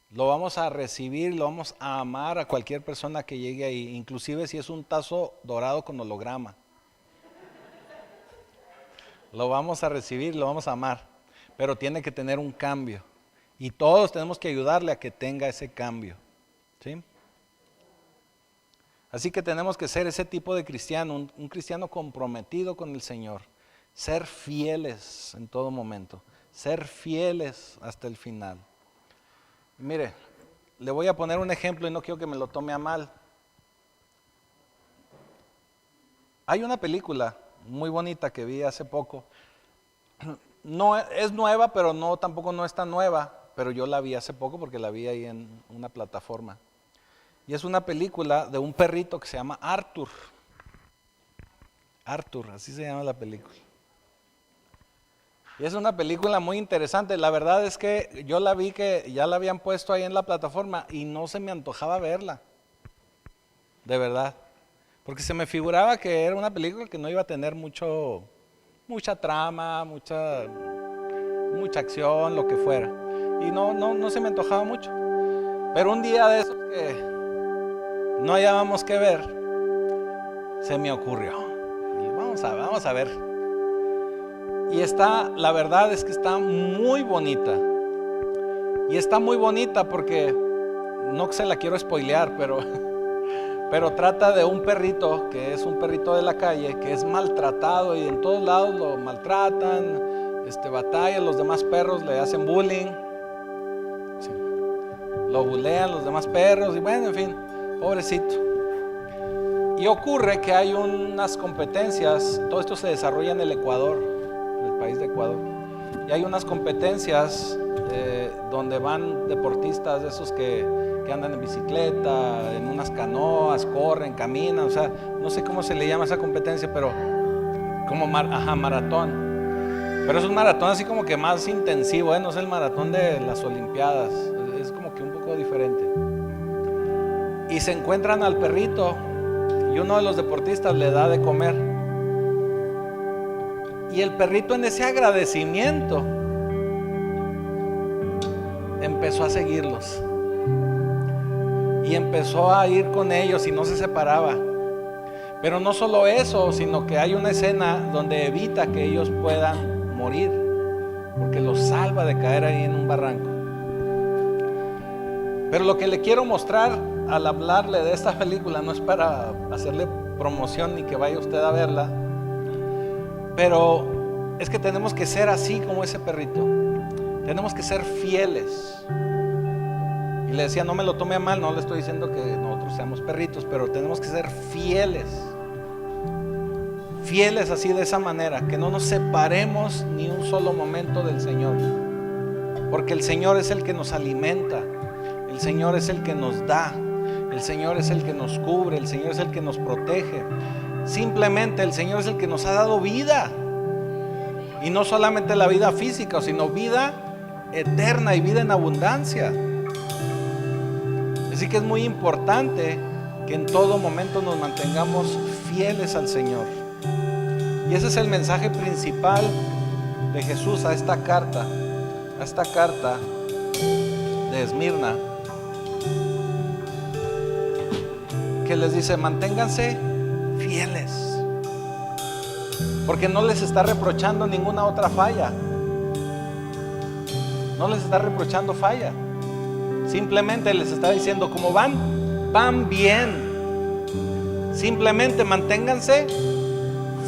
Lo vamos a recibir, lo vamos a amar a cualquier persona que llegue ahí, inclusive si es un tazo dorado con holograma. Lo vamos a recibir, lo vamos a amar, pero tiene que tener un cambio. Y todos tenemos que ayudarle a que tenga ese cambio. ¿Sí? Así que tenemos que ser ese tipo de cristiano, un cristiano comprometido con el Señor. Ser fieles en todo momento, ser fieles hasta el final. Mire, le voy a poner un ejemplo y no quiero que me lo tome a mal. Hay una película muy bonita que vi hace poco. No es nueva, pero tampoco no es tan nueva, pero yo la vi hace poco porque la vi ahí en una plataforma. Y es una película de un perrito que se llama Arthur. Arthur, así se llama la película. Y es una película muy interesante. La verdad es que yo la vi que ya la habían puesto ahí en la plataforma y no se me antojaba verla. De verdad. Porque se me figuraba que era una película que no iba a tener mucha trama, mucha acción, lo que fuera. Y no se me antojaba mucho. Pero un día de esos que no hallábamos qué ver, se me ocurrió. Y vamos a ver. Y la verdad es que está muy bonita. Y está muy bonita porque, no se la quiero spoilear, pero trata de un perrito, que es un perrito de la calle, que es maltratado y en todos lados lo maltratan, batalla, los demás perros le hacen bullying. Sí. Lo bulean los demás perros y bueno, en fin, pobrecito. Y ocurre que hay unas competencias, todo esto se desarrolla en el Ecuador, en el país de Ecuador, y hay unas competencias donde van deportistas de esos que andan en bicicleta, en unas canoas, corren, caminan, o sea, no sé cómo se le llama esa competencia, pero como maratón. Pero es un maratón así como que más intensivo, no es el maratón de las Olimpiadas, es como que un poco diferente. Y se encuentran al perrito y uno de los deportistas le da de comer. Y el perrito, en ese agradecimiento, empezó a seguirlos. Y empezó a ir con ellos y no se separaba. Pero no solo eso, sino que hay una escena donde evita que ellos puedan morir, porque los salva de caer ahí en un barranco. Pero lo que le quiero mostrar al hablarle de esta película no es para hacerle promoción ni que vaya usted a verla, pero es que tenemos que ser así como ese perrito. Tenemos que ser fieles. Y le decía, no me lo tome a mal, no le estoy diciendo que nosotros seamos perritos, pero tenemos que ser fieles. Fieles así, de esa manera, que no nos separemos ni un solo momento del Señor. Porque el Señor es el que nos alimenta, el Señor es el que nos da, el Señor es el que nos cubre, el Señor es el que nos protege. Simplemente el Señor es el que nos ha dado vida. Y no solamente la vida física, sino vida eterna y vida en abundancia. Así que es muy importante que en todo momento nos mantengamos fieles al Señor. Y ese es el mensaje principal de Jesús a esta carta de Esmirna, que les dice: manténganse fieles, porque no les está reprochando ninguna otra falla. No les está reprochando falla. Simplemente les está diciendo cómo van bien. Simplemente manténganse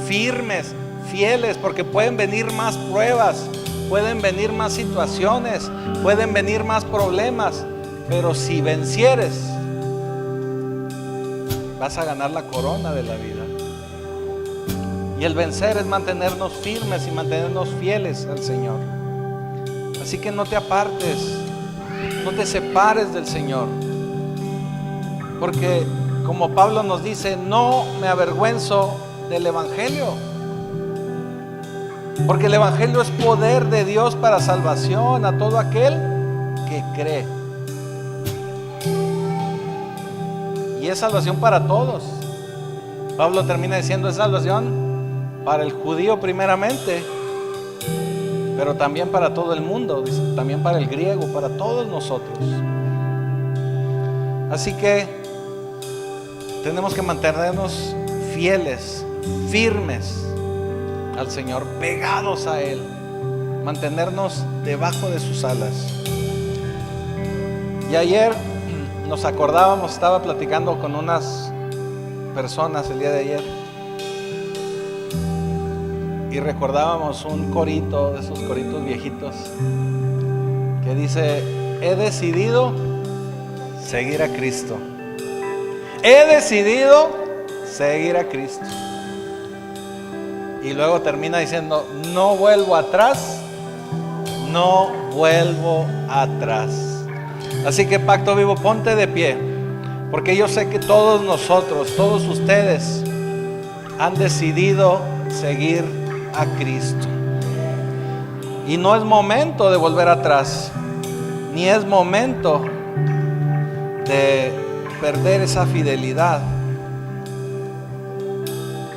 firmes, fieles, porque pueden venir más pruebas, pueden venir más situaciones, pueden venir más problemas, pero si vencieres, vas a ganar la corona de la vida. Y el vencer es mantenernos firmes y mantenernos fieles al Señor. Así que no te apartes, no te separes del Señor, porque como Pablo nos dice, no me avergüenzo del Evangelio, porque el Evangelio es poder de Dios para salvación a todo aquel que cree. Y es salvación para todos. Pablo termina diciendo, es salvación para el judío primeramente, pero también para todo el mundo, también para el griego, para todos nosotros. Así que tenemos que mantenernos fieles, firmes al Señor, pegados a Él, mantenernos debajo de sus alas. Y ayer nos acordábamos, estaba platicando con unas personas el día de ayer, y recordábamos un corito, de esos coritos viejitos, que dice: he decidido seguir a Cristo. He decidido seguir a Cristo. Y luego termina diciendo: no vuelvo atrás, no vuelvo atrás. Así que Pacto Vivo, ponte de pie, porque yo sé que todos nosotros, todos ustedes han decidido seguir a Cristo. Y no es momento de volver atrás, ni es momento de perder esa fidelidad,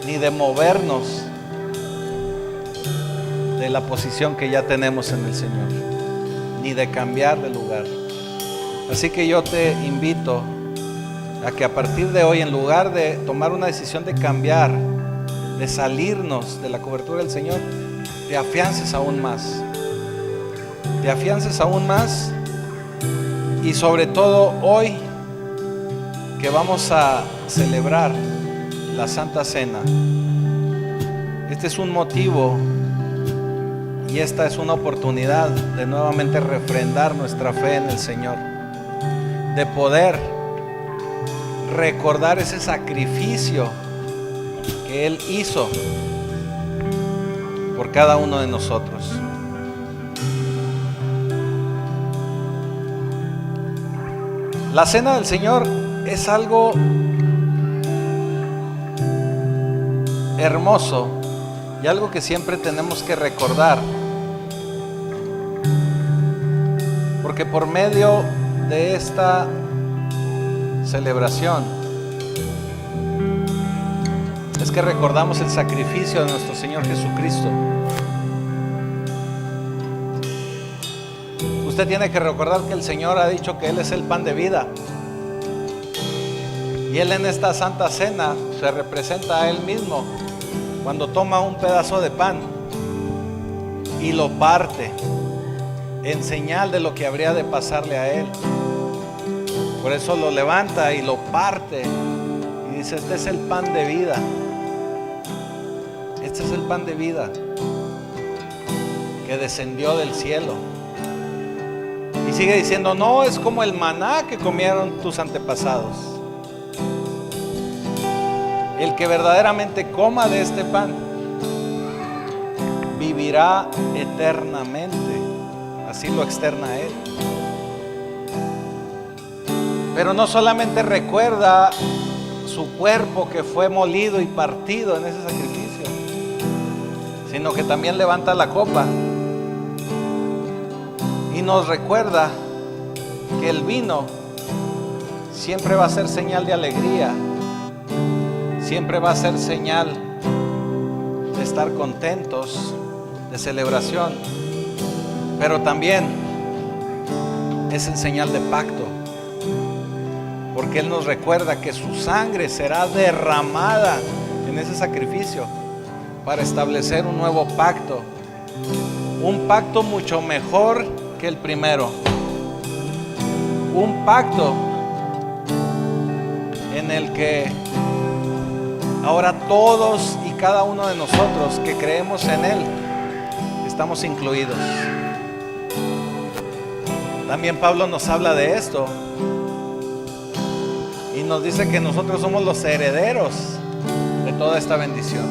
ni de movernos de la posición que ya tenemos en el Señor, ni de cambiar de lugar. Así que yo te invito a que a partir de hoy, en lugar de tomar una decisión de cambiar, de salirnos de la cobertura del Señor, te afiances aún más. Te afiances aún más. Y sobre todo hoy, que vamos a celebrar la Santa Cena, este es un motivo y esta es una oportunidad de nuevamente refrendar nuestra fe en el Señor, de poder recordar ese sacrificio que Él hizo por cada uno de nosotros. La cena del Señor es algo hermoso y algo que siempre tenemos que recordar, porque por medio de esta celebración es que recordamos el sacrificio de nuestro Señor Jesucristo. Usted tiene que recordar que el Señor ha dicho que Él es el pan de vida, y Él en esta Santa Cena se representa a Él mismo cuando toma un pedazo de pan y lo parte en señal de lo que habría de pasarle a Él. Por eso lo levanta y lo parte y dice: este es el pan de vida. Este es el pan de vida que descendió del cielo. Y sigue diciendo: no es como el maná que comieron tus antepasados. El que verdaderamente coma de este pan vivirá eternamente. Así lo externa Él. Pero no solamente recuerda su cuerpo que fue molido y partido en ese sacrificio, sino que también levanta la copa y nos recuerda que el vino siempre va a ser señal de alegría, siempre va a ser señal de estar contentos, de celebración, pero también es en señal de pacto, porque Él nos recuerda que su sangre será derramada en ese sacrificio para establecer un nuevo pacto, un pacto mucho mejor que el primero, un pacto en el que ahora todos y cada uno de nosotros que creemos en Él estamos incluidos. También Pablo nos habla de esto y nos dice que nosotros somos los herederos de toda esta bendición.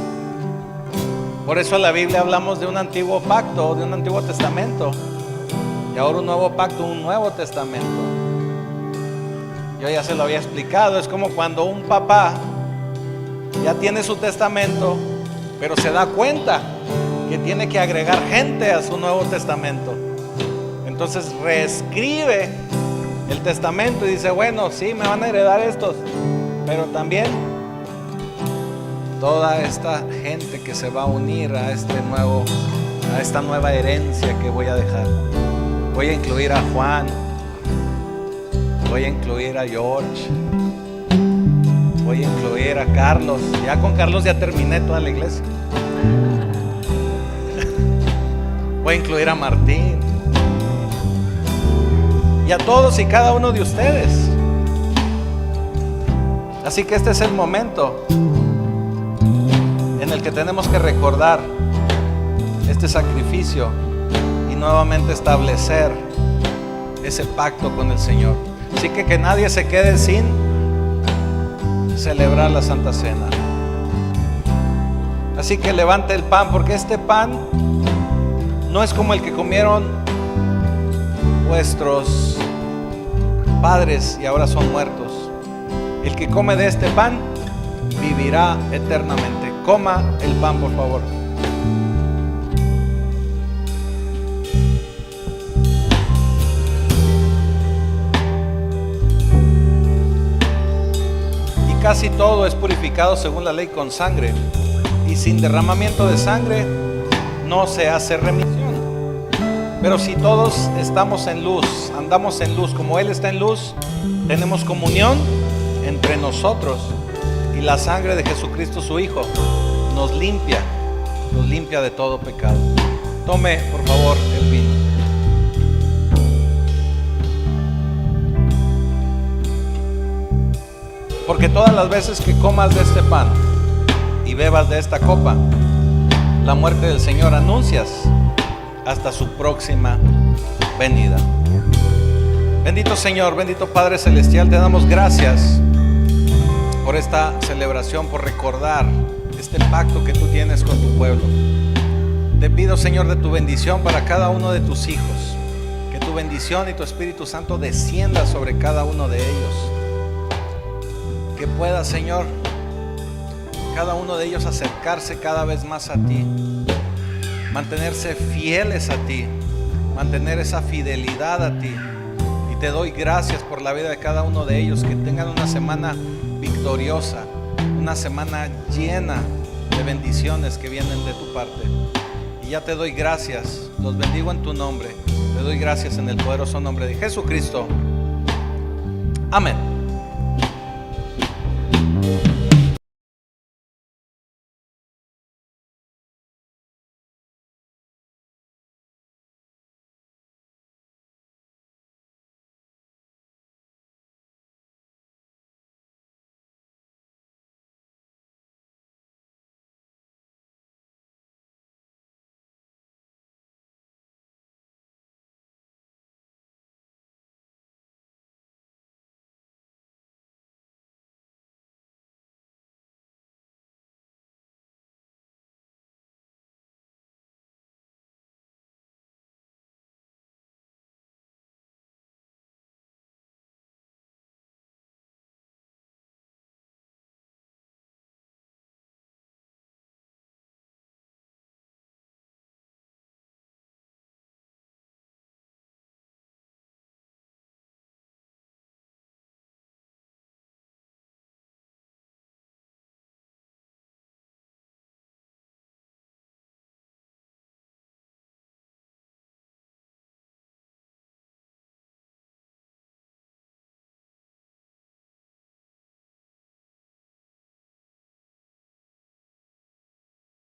Por eso en la Biblia hablamos de un antiguo pacto, de un antiguo testamento, y ahora un nuevo pacto, un nuevo testamento. Yo ya se lo había explicado. Es como cuando un papá ya tiene su testamento, pero se da cuenta que tiene que agregar gente a su nuevo testamento. Entonces reescribe el testamento y dice: bueno, sí, me van a heredar estos, pero también toda esta gente que se va a unir a esta nueva herencia que voy a dejar. Voy a incluir a Juan, voy a incluir a George, voy a incluir a Carlos. Ya con Carlos ya terminé toda la iglesia. Voy a incluir a Martín y a todos y cada uno de ustedes. Así que este es el momento en el que tenemos que recordar este sacrificio y nuevamente establecer ese pacto con el Señor. Así que nadie se quede sin celebrar la Santa Cena. Así que levante el pan, porque este pan no es como el que comieron vuestros padres y ahora son muertos. El que come de este pan vivirá eternamente. Coma el pan, por favor. Y casi todo es purificado según la ley con sangre, y sin derramamiento de sangre no se hace remisión. Pero si todos estamos en luz, andamos en luz como Él está en luz, tenemos comunión entre nosotros, y la sangre de Jesucristo su Hijo nos limpia de todo pecado. Tome por favor el vino. Porque todas las veces que comas de este pan y bebas de esta copa, la muerte del Señor anuncias hasta su próxima venida. Bendito Señor, bendito Padre Celestial, te damos gracias por esta celebración, por recordar este pacto que tú tienes con tu pueblo. Te pido, Señor, de tu bendición para cada uno de tus hijos, que tu bendición y tu Espíritu Santo descienda sobre cada uno de ellos, que pueda, Señor, cada uno de ellos acercarse cada vez más a ti, mantenerse fieles a ti, mantener esa fidelidad a ti. Y te doy gracias por la vida de cada uno de ellos, que tengan una semana victoriosa, una semana llena de bendiciones que vienen de tu parte. Y ya te doy gracias, los bendigo en tu nombre, te doy gracias en el poderoso nombre de Jesucristo. Amén.